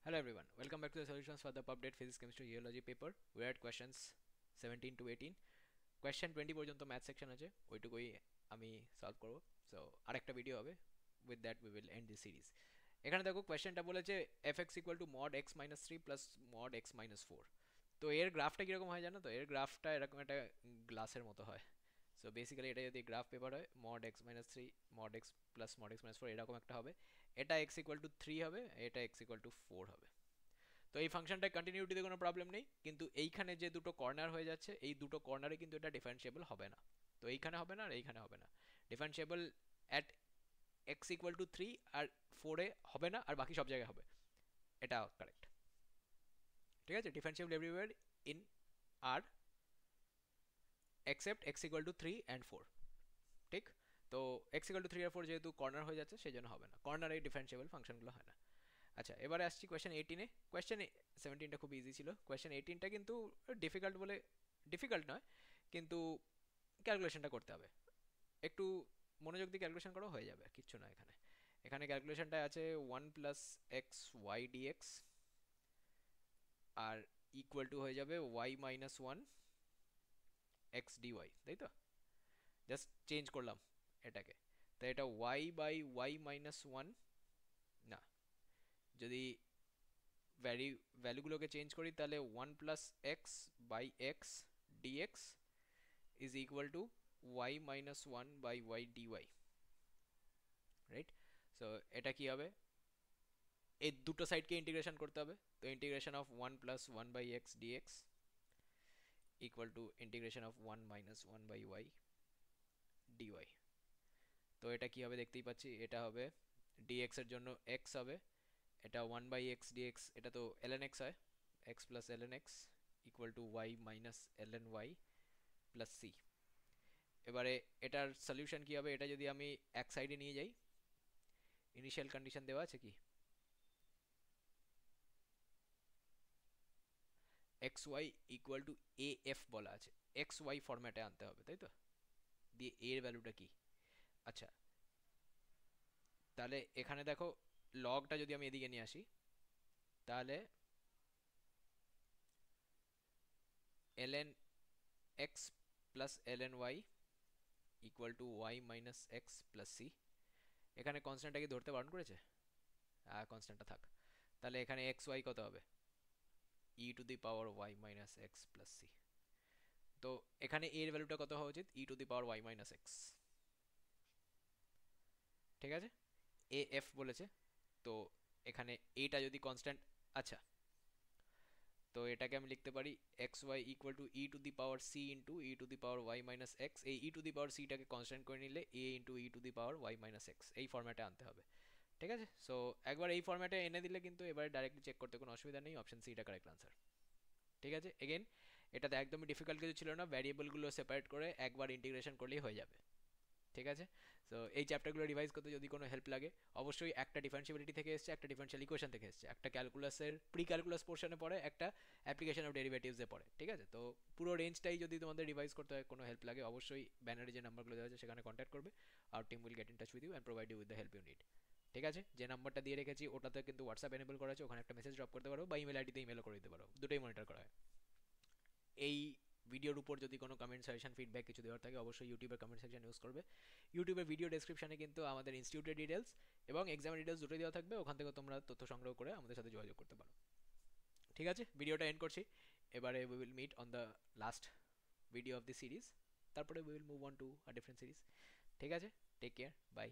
Hello everyone, welcome back to the solutions for the update physics chemistry geology paper. We are at questions 17 to 18. Question 20 পর্যন্ত math section আছে, ওইটুকুই আমি solve করব। So আরেকটা video হবে, with that we will end this series. এখানে দেখো কোয়েশ্চেনটা বলেছে fx equal to mod x minus three plus mod x minus four. তো এর গ্রাফটা কীরকম হয় জানো তো? এর গ্রাফটা এরকম একটা গ্লাসের মতো হয়। সো বেসিক্যালি এটা যদি গ্রাফ পেপার হয়, mod x minus three mod x plus mod x minus four এরকম একটা হবে। এটা এক্স ইকুয়াল টু থ্রি হবে, এটা এক্স ইকুয়াল টু ফোর হবে। তো এই ফাংশনটা কন্টিনিউটিতে কোনো প্রবলেম নেই, কিন্তু এইখানে যে দুটো কর্নার হয়ে যাচ্ছে, এই দুটো কর্নারে কিন্তু এটা ডিফারেন্সিয়েবল হবে না। তো এইখানে হবে না আর এইখানে হবে না। Differentiable at x equal to three আর ফোরে হবে না, আর বাকি সব জায়গায় হবে। এটা কারেক্ট। ঠিক আছে, differentiable everywhere in R except x equal to three and four. ঠিক। তো এক্স ইকুয়াল টু থ্রি আর ফোর যেহেতু কর্নার হয়ে যাচ্ছে, সেই জন্য হবে না, কর্নারে ডিফারেন্সিয়েবল ফাংশনগুলো হয় না। আচ্ছা, এবারে আসছি কোয়েশ্চেন এইটিনে। কোয়েশ্চেন সেভেন্টিনটা খুব ইজি ছিল, কোয়েশ্চেন এইটিনটা কিন্তু ডিফিকাল্ট বলে, ডিফিকাল্ট নয়, কিন্তু ক্যালকুলেশনটা করতে হবে একটু। মনোযোগ দিয়ে ক্যালকুলেশন করা হয়ে যাবে, কিচ্ছু না এখানে। এখানে ক্যালকুলেশনটা আছে one plus x y dx আর ইকুয়াল টু হয়ে যাবে y minus one x dy, তাই তো? জাস্ট চেঞ্জ করলাম এটাকে। তো এটা y by y minus one, না, যদি ভ্যালুগুলোকে চেঞ্জ করি তাহলে one plus x by x dx is equal to y minus one by y dy, right? So এটা কি হবে? এই দুটো সাইডকে ইন্টিগ্রেশন করতে হবে। তো integration of one plus one by x dx equal to integration of one minus one by y dy. তো এটা কি হবে দেখতেই পাচ্ছি, এটা হবে ডিএক্স এর জন্য এক্স হবে, এটা ওয়ান বাই এক্স ডিএক্স, এটা তো এলএন এক্স হয়, x plus ln x equal to y minus ln y plus c. এবারে এটার সলিউশন কি হবে? এটা যদি আমি এক সাইডে নিয়ে যাই, ইনিশিয়াল কন্ডিশন দেওয়া আছে কি, x y equal to a f বলা আছে, এক্স ওয়াই ফরম্যাটে আনতে হবে, তাই তো? দিয়ে এর ভ্যালুটা কি? আচ্ছা, তাহলে এখানে দেখো, লগটা যদি আমি এদিকে নিয়ে আসি, তাহলে ln x plus ln y equal to y minus x plus c. এখানে কনস্ট্যান্টটা কি ধরতে বারণ করেছে? কনস্ট্যান্টটা থাক। তাহলে এখানে এক্স ওয়াই কত হবে? E to the power y minus x plus c. তো এখানে এর ভ্যালুটা কত হওয়া উচিত? E to the power y minus x. ঠিক আছে, এ এফ বলেছে। তো এখানে এটা যদি কনস্ট্যান্ট, আচ্ছা, তো এটাকে আমি লিখতে পারি x y equal to e to the power c into e to the power y minus x. এই ই টু দি পাওয়ার সিটাকে কনস্ট্যান্ট করে নিলে A into e to the power y minus x, এই ফর্ম্যাটে আনতে হবে। ঠিক আছে, সো একবার এই ফর্ম্যাটে এনে দিলে কিন্তু এবারে ডাইরেক্টলি চেক করতে কোনো অসুবিধা নেই, অপশন সিটা কারেক্ট আনসার। ঠিক আছে, এগেন এটাতে একদমই ডিফিকাল্ট কিছু ছিল না, ভ্যারিয়েবলগুলো সেপারেট করে একবার ইন্টিগ্রেশন করলেই হয়ে যাবে। ঠিক আছে, সো এই চ্যাপ্টারগুলো রিভাইজ করতে যদি কোনো হেল্প লাগে, অবশ্যই একটা ডিফারেন্সিবিলিটি থেকে এসছে, একটা ডিফারেন্সিয়াল ইকুয়েশন থেকে এসছে, একটা ক্যালকুলাসের প্রি ক্যালকুলাস পোর্শনে পড়ে, একটা অ্যাপ্লিকেশন অফ ডেরিভেটিভসে পড়ে। ঠিক আছে, তো পুরো রেঞ্জটাই যদি তোমাদের রিভাইজ করতে হয়, কোনো হেল্প লাগে, অবশ্যই ব্যানারে যে নাম্বারগুলো দেওয়া আছে সেখানে কন্ট্যাক্ট করবে। আর team will get in touch with you and provide you with the help you need. ঠিক আছে, যে নাম্বারটা দিয়ে রেখেছি ওটাতে কিন্তু হোয়াটসঅ্যাপ এনেবল করা আছে, ওখানে একটা মেসেজ ড্রপ করতে পারো, বা ইমেল আইডিতে ইমেলও করে দিতে পারো, দুটোই মনিটর করা হয়। এই ভিডিওর উপর যদি কোনো কমেন্ট সাজেশন ফিডব্যাক কিছু দেওয়ার থাকে, অবশ্যই ইউটিউবের কমেন্ট সেকশন ইউজ করবে। ইউটিউবের ভিডিও ডেসক্রিপশনে কিন্তু আমাদের ইনস্টিটিউটের ডিটেলস এবং এক্সামের ডিটেলস দুটোই দেওয়া থাকবে, ওখান থেকে তোমরা তথ্য সংগ্রহ করে আমাদের সাথে যোগাযোগ করতে পারো। ঠিক আছে, ভিডিওটা এন্ড করছি। এবারে we will meet on the last video of the series, তারপরে we will move on to a different series. ঠিক আছে, টেক কেয়ার, বাই।